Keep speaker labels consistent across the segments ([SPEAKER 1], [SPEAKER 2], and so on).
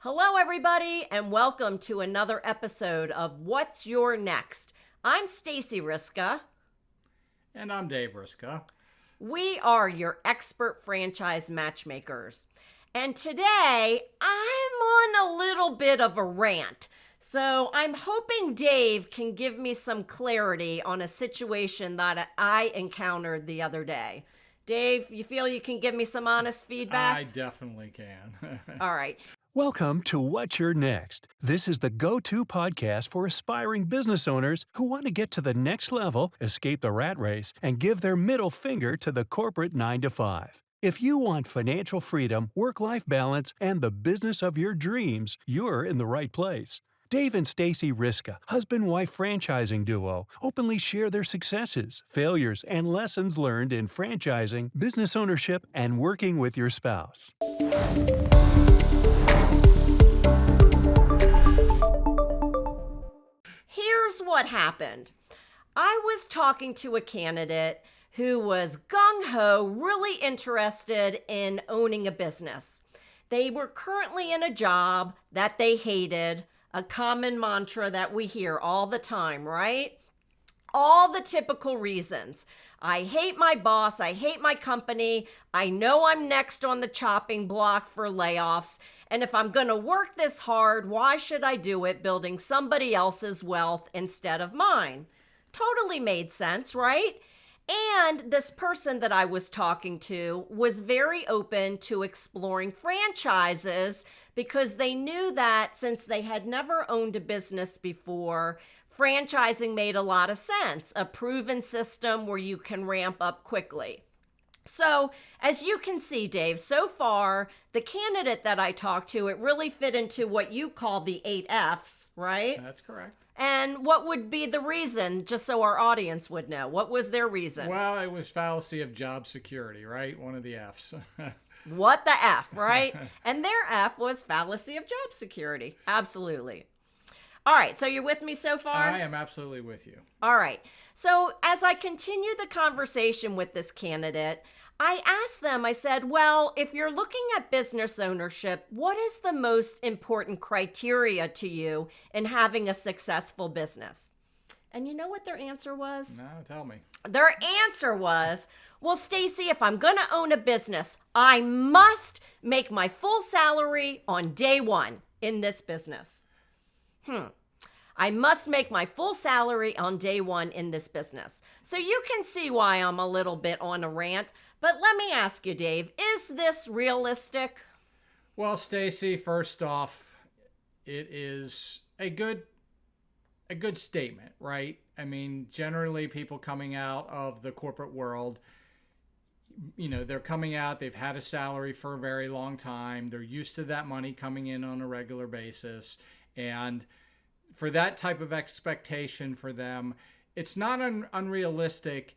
[SPEAKER 1] Hello, everybody, and welcome to another episode of What's Your Next? I'm Stacey Riska.
[SPEAKER 2] And I'm Dave Riska.
[SPEAKER 1] We are your expert franchise matchmakers. And today, I'm on a little bit of a rant. So I'm hoping Dave can give me some clarity on a situation that I encountered the other day. Dave, you feel you can give me some honest feedback?
[SPEAKER 2] I definitely can.
[SPEAKER 1] All right.
[SPEAKER 3] Welcome to What's Your Next? This is the go-to podcast for aspiring business owners who want to get to the next level, escape the rat race, and give their middle finger to the corporate 9-to-5. If you want financial freedom, work-life balance, and the business of your dreams, you're in the right place. Dave and Stacey Riska, husband-wife franchising duo, openly share their successes, failures, and lessons learned in franchising, business ownership, and working with your spouse.
[SPEAKER 1] Here's what happened. I was talking to a candidate who was gung-ho, really interested in owning a business. They were currently in a job that they hated, a common mantra that we hear all the time, right? All the typical reasons. I hate my boss. I hate my company. I know I'm next on the chopping block for layoffs. And if I'm going to work this hard, why should I do it building somebody else's wealth instead of mine? Totally made sense, right? And this person that I was talking to was very open to exploring franchises because they knew that since they had never owned a business before, franchising made a lot of sense, a proven system where you can ramp up quickly. So, as you can see, Dave, so far, the candidate that I talked to, it really fit into what you call the 8 F's, right?
[SPEAKER 2] That's correct.
[SPEAKER 1] And what would be the reason, just so our audience would know? What was their reason?
[SPEAKER 2] Well, it was fallacy of job security, right? One of the F's.
[SPEAKER 1] What the F, right? And their F was fallacy of job security. Absolutely. All right, so you're with me so far?
[SPEAKER 2] I am absolutely with you.
[SPEAKER 1] All right. So as I continue the conversation with this candidate, I asked them, I said, well, if you're looking at business ownership, what is the most important criteria to you in having a successful business? And you know what their answer was?
[SPEAKER 2] No, tell me.
[SPEAKER 1] Their answer was, well, Stacey, if I'm going to own a business, I must make my full salary on day one in this business. I must make my full salary on day one in this business. So you can see why I'm a little bit on a rant. But let me ask you, Dave, is this realistic?
[SPEAKER 2] Well, Stacey, first off, it is a good statement, right? I mean, generally people coming out of the corporate world, they're coming out, they've had a salary for a very long time. They're used to that money coming in on a regular basis. And for that type of expectation for them, it's not unrealistic,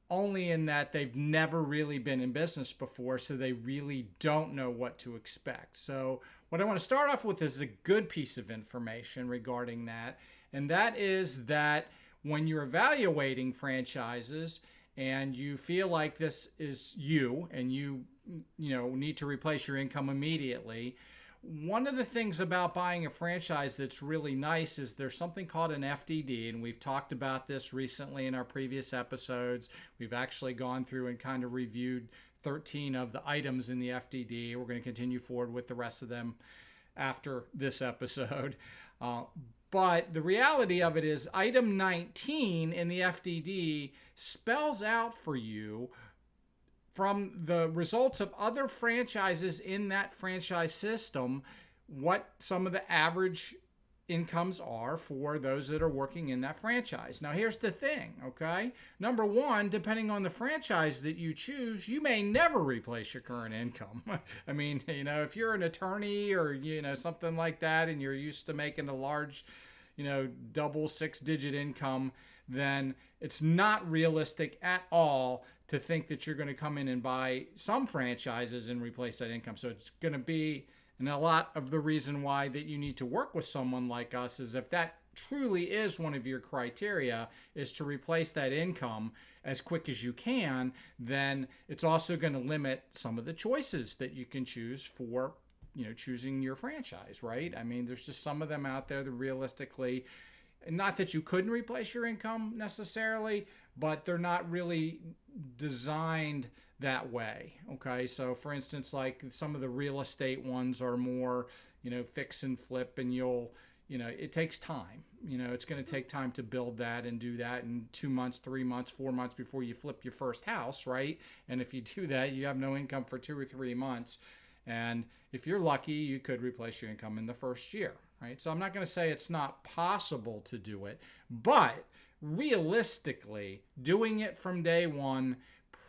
[SPEAKER 2] only in that they've never really been in business before, so they really don't know what to expect. So what I want to start off with is a good piece of information regarding that, and that is that when you're evaluating franchises and you feel like this is you and you need to replace your income immediately, one of the things about buying a franchise that's really nice is there's something called an FDD, and we've talked about this recently in our previous episodes. We've actually gone through and kind of reviewed 13 of the items in the FDD. We're going to continue forward with the rest of them after this episode. But the reality of it is item 19 in the FDD spells out for you from the results of other franchises in that franchise system, what some of the average incomes are for those that are working in that franchise. Now, here's the thing, okay? Number one, depending on the franchise that you choose, you may never replace your current income. I mean, if you're an attorney or, something like that, and you're used to making a large, double 6-digit income, then it's not realistic at all to think that you're going to come in and buy some franchises and replace that income. So it's going to be, and a lot of the reason why that you need to work with someone like us is if that truly is one of your criteria, is to replace that income as quick as you can, then it's also going to limit some of the choices that you can choose for choosing your franchise, right? I mean, there's just some of them out there that realistically, not that you couldn't replace your income necessarily, but they're not really designed that way. Okay. So for instance, like some of the real estate ones are more, fix and flip, and it takes time. It's going to take time to build that and do that in 2 months, 3 months, 4 months before you flip your first house, right? And if you do that, you have no income for 2 or 3 months. And if you're lucky, you could replace your income in the first year, right? So I'm not going to say it's not possible to do it, but realistically, doing it from day one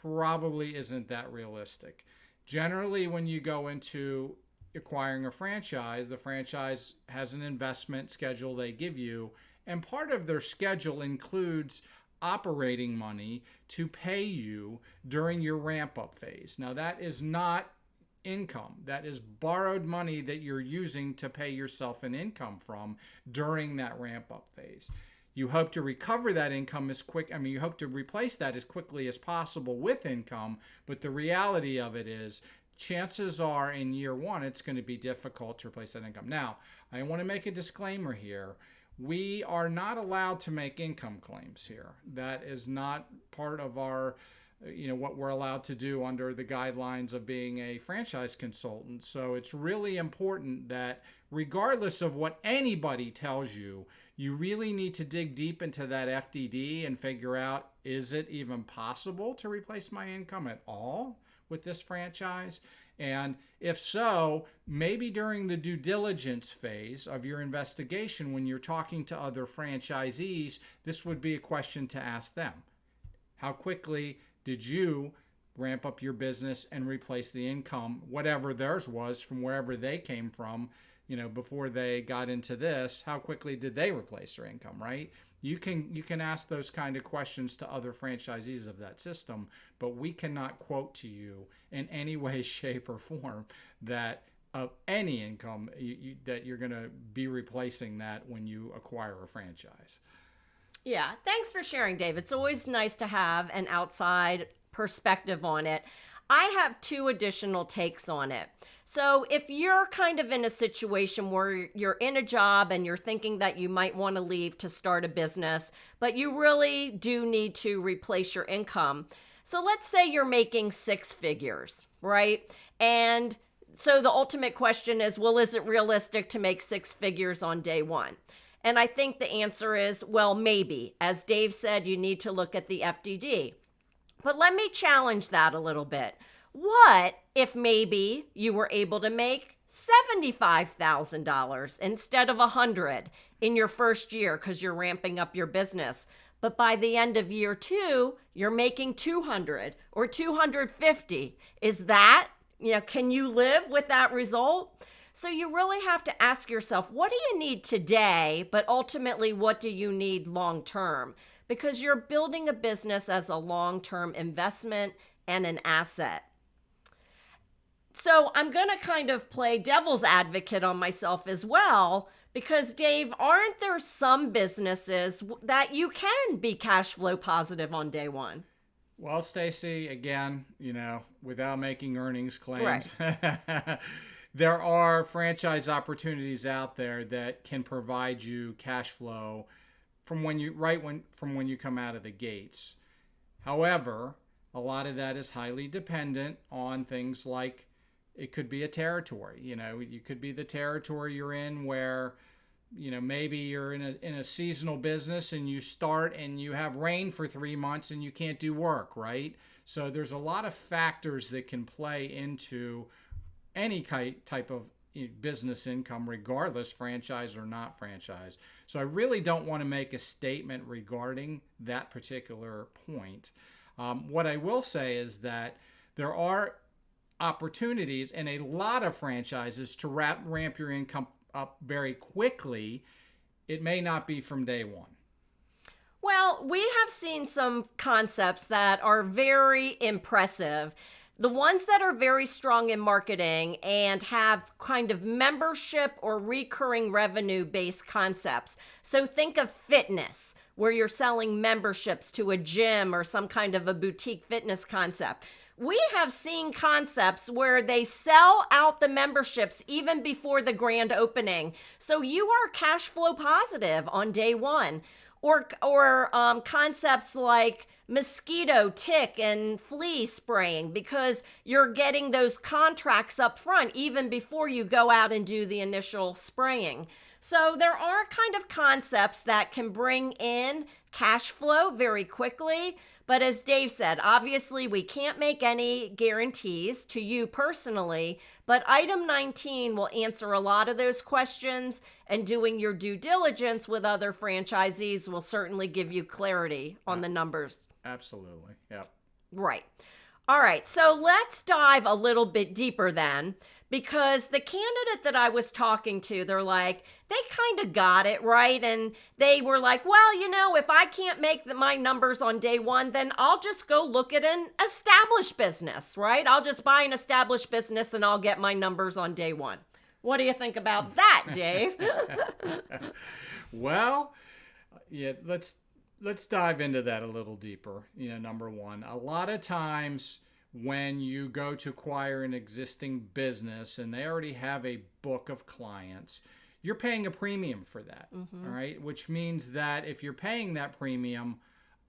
[SPEAKER 2] probably isn't that realistic. Generally, when you go into acquiring a franchise, the franchise has an investment schedule they give you, and part of their schedule includes operating money to pay you during your ramp-up phase. Now, that is not income. That is borrowed money that you're using to pay yourself an income from during that ramp-up phase. You hope to recover that income you hope to replace that as quickly as possible with income, but the reality of it is, chances are in year one, it's going to be difficult to replace that income. Now, I want to make a disclaimer here. We are not allowed to make income claims here. That is not part of our, what we're allowed to do under the guidelines of being a franchise consultant. So it's really important that regardless of what anybody tells you, you really need to dig deep into that FDD and figure out, is it even possible to replace my income at all with this franchise? And if so, maybe during the due diligence phase of your investigation, when you're talking to other franchisees, this would be a question to ask them. How quickly did you ramp up your business and replace the income, whatever theirs was, from wherever they came from, before they got into this? How quickly did they replace their income, right? You can ask those kind of questions to other franchisees of that system, but we cannot quote to you in any way, shape, or form that of any income that you're going to be replacing that when you acquire a franchise.
[SPEAKER 1] Yeah, thanks for sharing, Dave. It's always nice to have an outside perspective on it. I have 2 additional takes on it. So if you're kind of in a situation where you're in a job and you're thinking that you might want to leave to start a business, but you really do need to replace your income. So let's say you're making 6 figures, right? And so the ultimate question is, well, is it realistic to make 6 figures on day one? And I think the answer is, well, maybe. As Dave said, you need to look at the FDD. But let me challenge that a little bit. What if maybe you were able to make $75,000 instead of $100,000 in your first year because you're ramping up your business? But by the end of year 2, you're making $200,000 or $250,000. Is that, can you live with that result? So you really have to ask yourself, what do you need today, but ultimately, what do you need long term? Because you're building a business as a long-term investment and an asset. So I'm going to kind of play devil's advocate on myself as well, because Dave, aren't there some businesses that you can be cash flow positive on day one?
[SPEAKER 2] Well, Stacey, again, without making earnings claims, right. There are franchise opportunities out there that can provide you cash flow from when you come out of the gates. However, a lot of that is highly dependent on things like, it could be a territory. You could be the territory you're in where, maybe you're in a seasonal business and you start and you have rain for 3 months and you can't do work, right? So there's a lot of factors that can play into any type of business income, regardless franchise or not franchise. So I really don't want to make a statement regarding that particular point. What I will say is that there are opportunities in a lot of franchises to ramp your income up very quickly. It may not be from day one.
[SPEAKER 1] Well, we have seen some concepts that are very impressive. The ones that are very strong in marketing and have kind of membership or recurring revenue-based concepts. So think of fitness, where you're selling memberships to a gym or some kind of a boutique fitness concept. We have seen concepts where they sell out the memberships even before the grand opening. So you are cash flow positive on day one. Or concepts like mosquito, tick, and flea spraying, because you're getting those contracts up front even before you go out and do the initial spraying. So there are kind of concepts that can bring in cash flow very quickly. But as Dave said, obviously we can't make any guarantees to you personally, but item 19 will answer a lot of those questions, and doing your due diligence with other franchisees will certainly give you clarity on the numbers.
[SPEAKER 2] Absolutely. Yep.
[SPEAKER 1] Right. All right. So let's dive a little bit deeper then, because the candidate that I was talking to, they're like, they kind of got it right. And they were like, well, if I can't make my numbers on day one, then I'll just go look at an established business, right? I'll just buy an established business and I'll get my numbers on day one. What do you think about that, Dave?
[SPEAKER 2] Well, yeah, let's dive into that a little deeper. Number one, a lot of times when you go to acquire an existing business and they already have a book of clients, you're paying a premium for that. All right, which means that if you're paying that premium,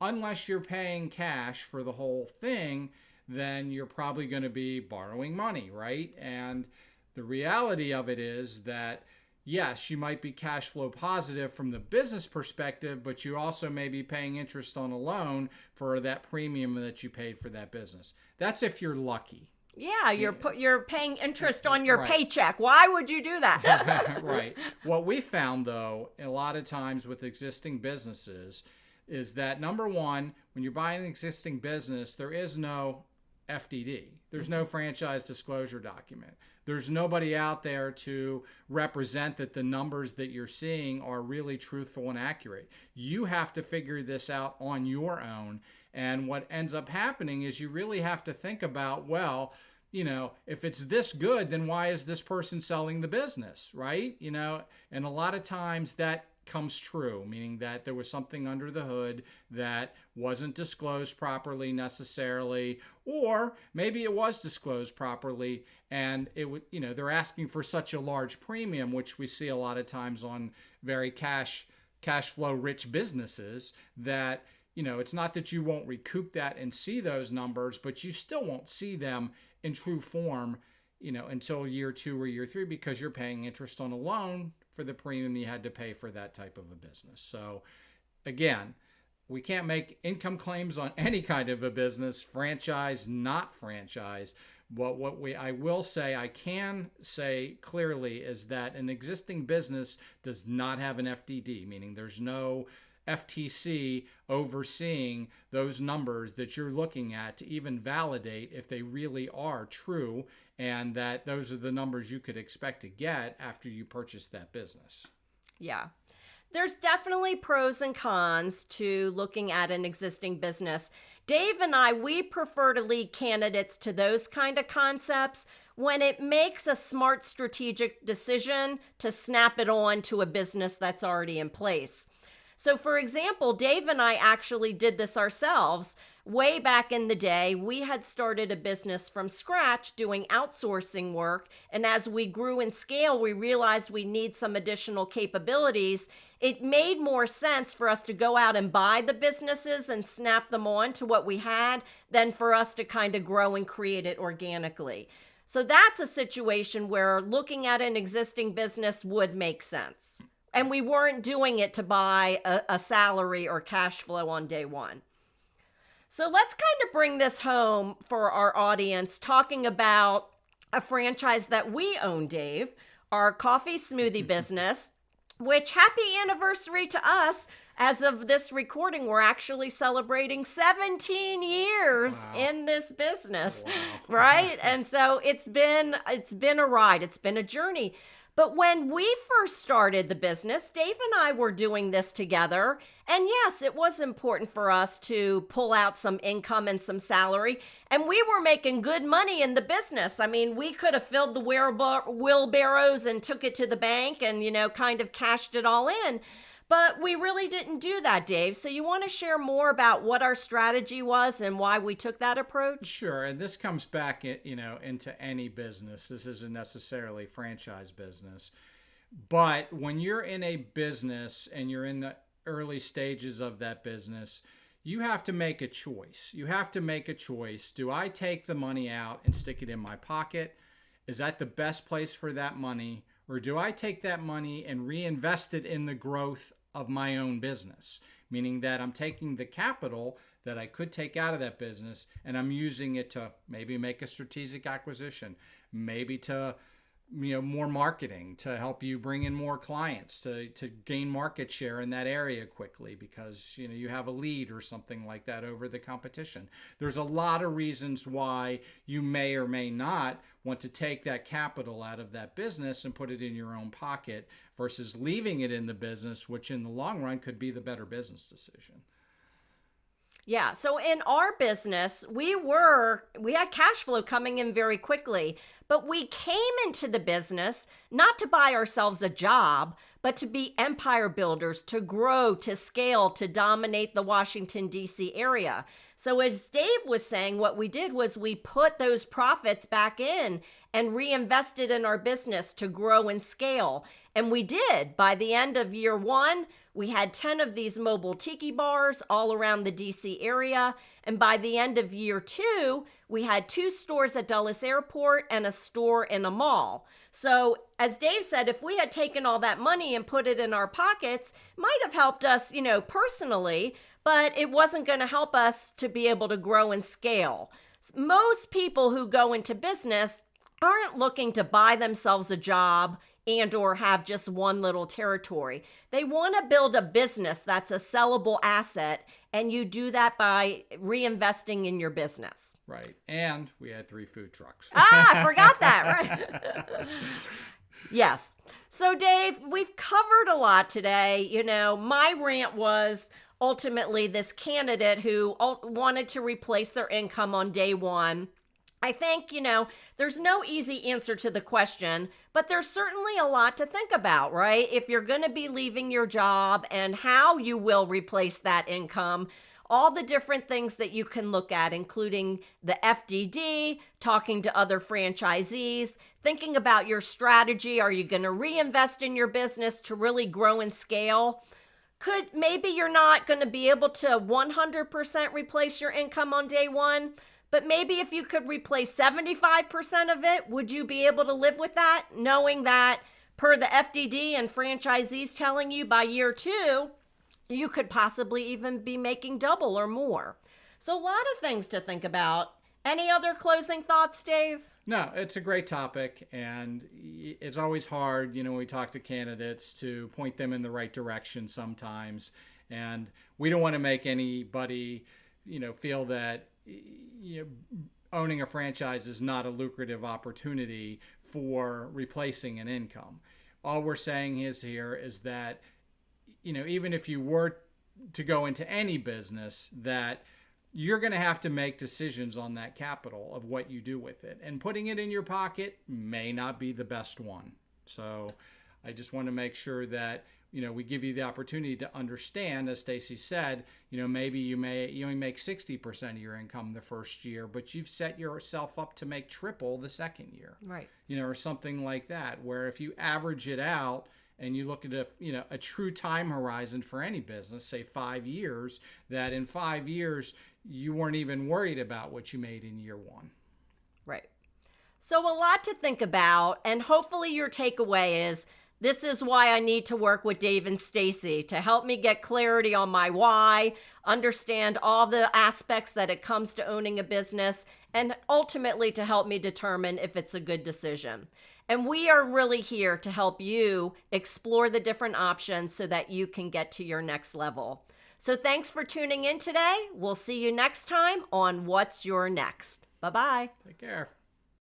[SPEAKER 2] unless you're paying cash for the whole thing, then you're probably going to be borrowing money, right? And the reality of it is that yes, you might be cash flow positive from the business perspective, but you also may be paying interest on a loan for that premium that you paid for that business. That's if you're lucky.
[SPEAKER 1] Yeah, you're paying interest on your paycheck. Why would you do that?
[SPEAKER 2] Right. What we found, though, a lot of times with existing businesses is that, number one, when you're buying an existing business, there is no FDD. There's no franchise disclosure document. There's nobody out there to represent that the numbers that you're seeing are really truthful and accurate. You have to figure this out on your own. And what ends up happening is you really have to think about, well, if it's this good, then why is this person selling the business, right? And a lot of times that comes true, meaning that there was something under the hood that wasn't disclosed properly necessarily, or maybe it was disclosed properly and it would, they're asking for such a large premium, which we see a lot of times on very cash flow rich businesses, that it's not that you won't recoup that and see those numbers, but you still won't see them in true form, until year 2 or year 3, because you're paying interest on a loan for the premium you had to pay for that type of a business. So again, we can't make income claims on any kind of a business, franchise, not franchise. But I will say, I can say clearly, is that an existing business does not have an FDD, meaning there's no FTC overseeing those numbers that you're looking at to even validate if they really are true, and that those are the numbers you could expect to get after you purchase that business.
[SPEAKER 1] Yeah. There's definitely pros and cons to looking at an existing business. Dave and I, we prefer to lead candidates to those kind of concepts when it makes a smart strategic decision to snap it on to a business that's already in place. So for example, Dave and I actually did this ourselves. Way back in the day, we had started a business from scratch doing outsourcing work. And as we grew in scale, we realized we need some additional capabilities. It made more sense for us to go out and buy the businesses and snap them on to what we had than for us to kind of grow and create it organically. So that's a situation where looking at an existing business would make sense. And we weren't doing it to buy a salary or cash flow on day one. So let's kind of bring this home for our audience, talking about a franchise that we own, Dave, our coffee smoothie business, which, happy anniversary to us. As of this recording, we're actually celebrating 17 years in this business, right? And so it's been a ride. It's been a journey. But when we first started the business, Dave and I were doing this together. And yes, it was important for us to pull out some income and some salary. And we were making good money in the business. I mean, we could have filled the wheelbarrows and took it to the bank and, kind of cashed it all in. But we really didn't do that, Dave. So you want to share more about what our strategy was and why we took that approach?
[SPEAKER 2] Sure, and this comes back, into any business. This isn't necessarily franchise business, but when you're in a business and you're in the early stages of that business, you have to make a choice. You have to make a choice. Do I take the money out and stick it in my pocket? Is that the best place for that money? Or do I take that money and reinvest it in the growth of my own business? Meaning that I'm taking the capital that I could take out of that business and I'm using it to maybe make a strategic acquisition, maybe to more marketing to help you bring in more clients, to gain market share in that area quickly because you have a lead or something like that over the competition. There's a lot of reasons why you may or may not want to take that capital out of that business and put it in your own pocket versus leaving it in the business, which in the long run could be the better business decision.
[SPEAKER 1] Yeah. So in our business, we had cash flow coming in very quickly, but we came into the business not to buy ourselves a job, but to be empire builders, to grow, to scale, to dominate the Washington, D.C. area. So as Dave was saying, what we did was we put those profits back in and reinvested in our business to grow and scale. And we did. By the end of year one, we had 10 of these mobile tiki bars all around the DC area. And by the end of year two, we had 2 stores at Dulles Airport and a store in a mall. So as Dave said, if we had taken all that money and put it in our pockets, it might have helped us, personally, but it wasn't going to help us to be able to grow and scale. Most people who go into business aren't looking to buy themselves a job and or have just one little territory. They want to build a business that's a sellable asset, and you do that by reinvesting in your business.
[SPEAKER 2] Right. And we had 3 food trucks.
[SPEAKER 1] I forgot that, right? Yes. So Dave, we've covered a lot today. My rant was ultimately this candidate who wanted to replace their income on day one. I think, there's no easy answer to the question, but there's certainly a lot to think about, right? If you're going to be leaving your job and how you will replace that income, all the different things that you can look at, including the FDD, talking to other franchisees, thinking about your strategy. Are you going to reinvest in your business to really grow and scale? Maybe you're not going to be able to 100% replace your income on day one, but maybe if you could replace 75% of it, would you be able to live with that, knowing that per the FDD and franchisees telling you by year 2, you could possibly even be making double or more? So a lot of things to think about. Any other closing thoughts, Dave?
[SPEAKER 2] No, it's a great topic, and it's always hard, when we talk to candidates, to point them in the right direction sometimes. And we don't want to make anybody, feel that owning a franchise is not a lucrative opportunity for replacing an income. All we're saying is that, even if you were to go into any business, that you're going to have to make decisions on that capital of what you do with it. And putting it in your pocket may not be the best one. So I just want to make sure that, we give you the opportunity to understand, as Stacey said, maybe you only make 60% of your income the first year, but you've set yourself up to make triple the second year.
[SPEAKER 1] Right.
[SPEAKER 2] Or something like that, where if you average it out and you look at a true time horizon for any business, say 5 years, that in 5 years, you weren't even worried about what you made in year 1.
[SPEAKER 1] Right. So a lot to think about, and hopefully your takeaway is, this is why I need to work with Dave and Stacey to help me get clarity on my why, understand all the aspects that it comes to owning a business, and ultimately to help me determine if it's a good decision. And we are really here to help you explore the different options so that you can get to your next level. So thanks for tuning in today. We'll see you next time on What's Your Next. Bye-bye.
[SPEAKER 2] Take care.